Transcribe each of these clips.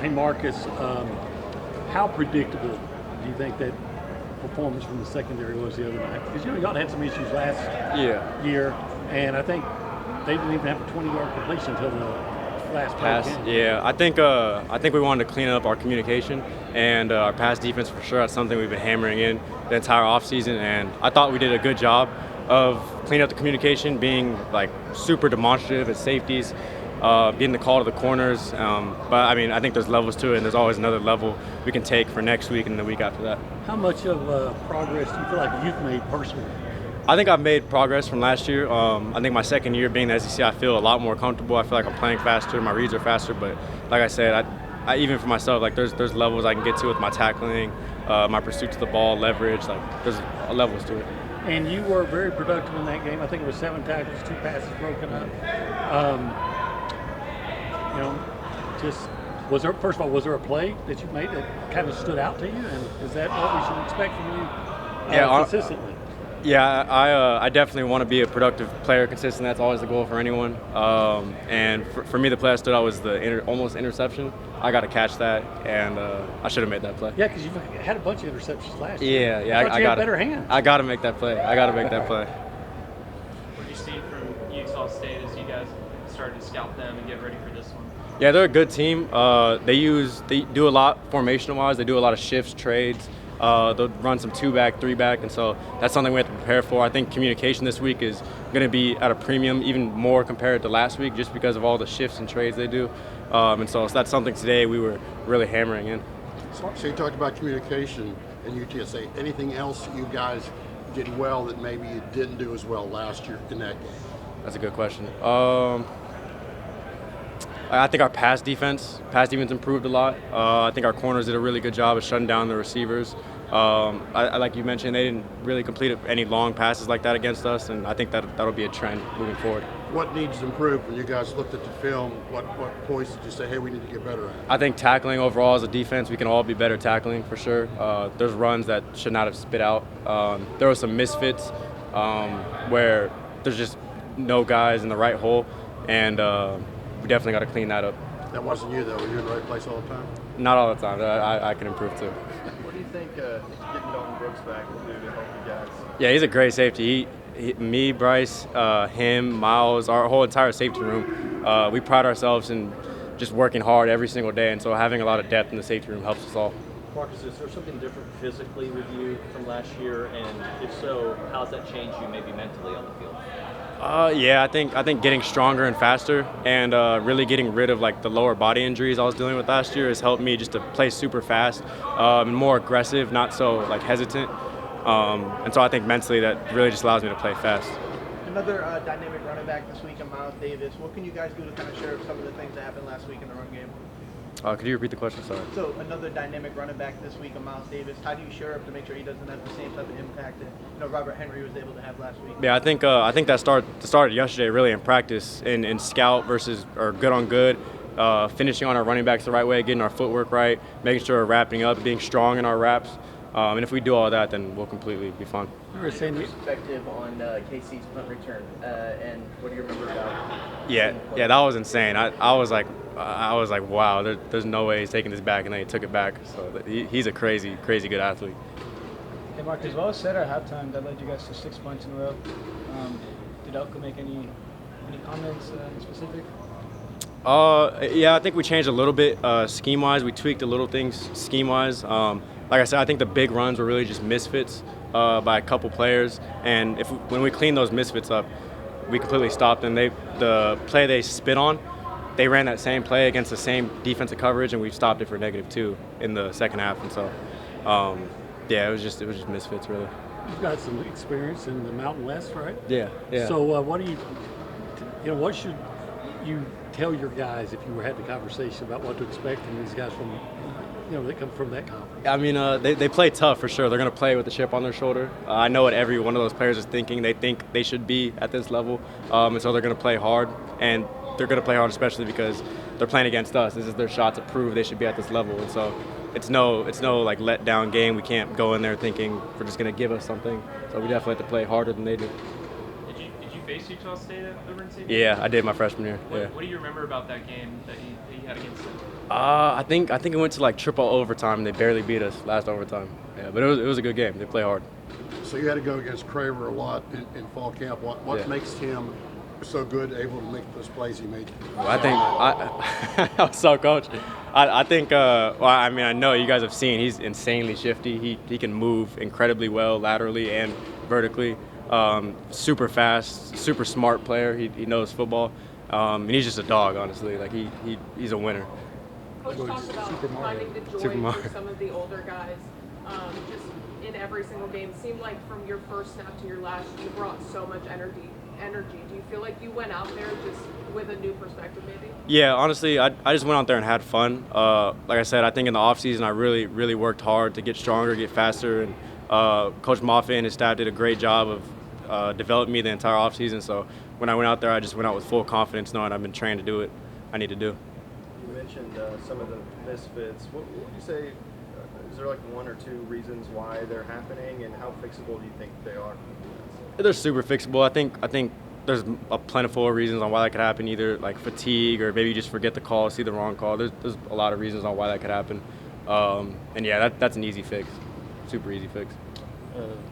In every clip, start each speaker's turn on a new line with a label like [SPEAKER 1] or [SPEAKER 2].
[SPEAKER 1] Hey, Marcus, how predictable do you think that performance from the secondary was the other night? Because y'all had some issues last year, and I think they didn't even have a 20-yard completion until the last
[SPEAKER 2] pass. Yeah, I think we wanted to clean up our communication and our pass defense for sure. That's something we've been hammering in the entire offseason, and I thought we did a good job of cleaning up the communication, being like super demonstrative at safeties, getting the call to the corners. But I mean, I think there's levels to it, and there's always another level we can take for next week and the week after that.
[SPEAKER 1] How much of progress do you feel like you've made personally?
[SPEAKER 2] I think I've made progress from last year. I think my second year being the SEC, I feel a lot more comfortable. I feel like I'm playing faster, my reads are faster. But like I said, I even for myself, like there's levels I can get to with my tackling, my pursuit to the ball, leverage. Like there's levels to it.
[SPEAKER 1] And you were very productive in that game. I think it was 7 tackles, 2 passes broken up. Was there a play that you made that kind of stood out to you? And is that what we should expect from you consistently?
[SPEAKER 2] Yeah, I definitely want to be a productive player, consistent. That's always the goal for anyone. And for me, the play that stood out was the almost interception. I got to catch that, and I should have made that play.
[SPEAKER 1] Yeah, because you've had a bunch of interceptions last year.
[SPEAKER 2] Yeah,
[SPEAKER 1] I got better hands.
[SPEAKER 2] I got to make that play.
[SPEAKER 3] What did you see from Utah State as you guys started to scout them and get ready for this one?
[SPEAKER 2] Yeah, they're a good team. They do a lot formation-wise. They do a lot of shifts, trades. They'll run some 2-back, 3-back, and so that's something we have to prepare for. I think communication this week is going to be at a premium, even more compared to last week, just because of all the shifts and trades they do. And so that's something today we were really hammering in.
[SPEAKER 4] So you talked about communication in UTSA. Anything else you guys did well that maybe you didn't do as well last year in that game?
[SPEAKER 2] That's a good question. I think our pass defense improved a lot. I think our corners did a really good job of shutting down the receivers. Like you mentioned, they didn't really complete any long passes like that against us, and I think that'll be a trend moving forward.
[SPEAKER 4] What needs to improve when you guys looked at the film? What points did you say, hey, we need to get better at?
[SPEAKER 2] I think tackling overall as a defense, we can all be better tackling for sure. There's runs that should not have spit out. There were some misfits where there's just no guys in the right hole, and we definitely got to clean that up.
[SPEAKER 4] That wasn't you, though. Were you in the right place all the time?
[SPEAKER 2] Not all the time. I can improve, too.
[SPEAKER 5] What do you think getting Dalton Brooks back will do to help you guys?
[SPEAKER 2] Yeah, he's a great safety. Me, Bryce, him, Miles, our whole entire safety room, we pride ourselves in just working hard every single day, and so having a lot of depth in the safety room helps us all.
[SPEAKER 6] Marcus, is there something different physically with you from last year? And if so, how has that changed you maybe mentally on the field?
[SPEAKER 2] Yeah, I think getting stronger and faster and really getting rid of like the lower body injuries I was dealing with last year has helped me just to play super fast and more aggressive, not so like hesitant. And so I think mentally that really just allows me to play fast.
[SPEAKER 7] Another dynamic running back this week in Miles Davis. What can you guys do to kind of share some of the things that happened last week in the run game?
[SPEAKER 2] Could you repeat the question? Sorry.
[SPEAKER 7] So another dynamic running back this week in Miles Davis. How do you shore up to make sure he doesn't have the same type of impact that Robert Henry was able to have last week?
[SPEAKER 2] Yeah, I think that started yesterday really in practice in scout versus or good on good. Finishing on our running backs the right way, getting our footwork right, making sure we're wrapping up, being strong in our wraps. And if we do all that, then we'll completely be fine.
[SPEAKER 6] What's your perspective on KC's punt return, and what do you remember about?
[SPEAKER 2] Yeah, that was insane. I was like, wow, there's no way he's taking this back, and then he took it back. So he's a crazy good athlete.
[SPEAKER 8] Hey, Marcus, what was said at halftime that led you guys to 6 punts in a row? Did Elko make any comments in specific?
[SPEAKER 2] Yeah, I think we changed a little bit scheme-wise. We tweaked a little things scheme-wise. Like I said, I think the big runs were really just misfits by a couple players, and when we cleaned those misfits up, we completely stopped them. The play they spit on, they ran that same play against the same defensive coverage, and we stopped it for -2 in the second half. And so, yeah, it was just misfits really.
[SPEAKER 1] You've got some experience in the Mountain West, right?
[SPEAKER 2] Yeah.
[SPEAKER 1] So what what should you tell your guys if you had the conversation about what to expect from these guys from, they come from that conference?
[SPEAKER 2] I mean, they play tough for sure. They're going to play with a chip on their shoulder. I know what every one of those players is thinking. They think they should be at this level, and so they're going to play hard. And they're going to play hard, especially because they're playing against us. This is their shot to prove they should be at this level. And so it's no like let down game. We can't go in there thinking we're just going to give us something. So we definitely have to play harder than they do.
[SPEAKER 3] Did you face Utah State over in St.
[SPEAKER 2] Yeah, I did my freshman year.
[SPEAKER 3] What do you remember about that game that you had against them?
[SPEAKER 2] I think it went to like triple overtime. They barely beat us last overtime. Yeah, but it was a good game. They play hard.
[SPEAKER 4] So you had to go against Craver a lot in fall camp. What makes him so good, able to make those plays he made?
[SPEAKER 2] Well, I think I was so coach. I think I know you guys have seen he's insanely shifty. He can move incredibly well laterally and vertically. Super fast, super smart player. He knows football. And he's just a dog, honestly. Like he's a winner.
[SPEAKER 9] Coach talked about finding the joy for some of the older guys. Just in every single game, it seemed like from your first snap to your last, you brought so much energy. Do you feel like you went out there just with a new perspective, maybe?
[SPEAKER 2] Yeah, honestly, I just went out there and had fun. Like I said, I think in the offseason I really worked hard to get stronger, get faster, and Coach Moffitt and his staff did a great job of developing me the entire offseason. So when I went out there, I just went out with full confidence, knowing I've been trained to do what I need to do.
[SPEAKER 5] You mentioned some of the misfits. What would you say? Is there like one or two reasons why they're happening, and how fixable do you think they are?
[SPEAKER 2] They're super fixable. I think there's a plentiful of reasons on why that could happen, either like fatigue or maybe you just forget the call, see the wrong call. There's a lot of reasons on why that could happen. And yeah, that's an easy fix, super easy fix.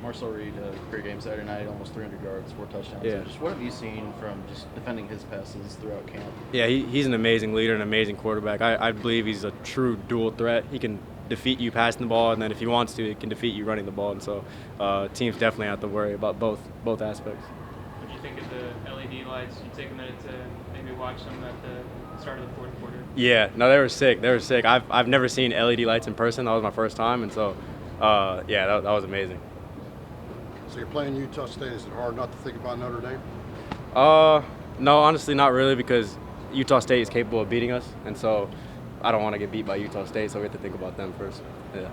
[SPEAKER 10] Marcel Reed, great game Saturday night, almost 300 yards, 4 touchdowns.
[SPEAKER 2] Yeah.
[SPEAKER 10] So just what have you seen from just defending his passes throughout camp?
[SPEAKER 2] Yeah, he's an amazing leader, an amazing quarterback. I believe he's a true dual threat. He can defeat you passing the ball, and then if he wants to, he can defeat you running the ball. And so teams definitely have to worry about both aspects.
[SPEAKER 3] What do you think of the LED lights? You take a minute to maybe watch them at the start of the fourth quarter.
[SPEAKER 2] Yeah, no, they were sick. I've never seen LED lights in person. That was my first time, and so yeah, that was amazing.
[SPEAKER 4] So you're playing Utah State. Is it hard not to think about Notre Dame?
[SPEAKER 2] No, honestly, not really, because Utah State is capable of beating us, and so I don't want to get beat by Utah State, so we have to think about them first. Yeah.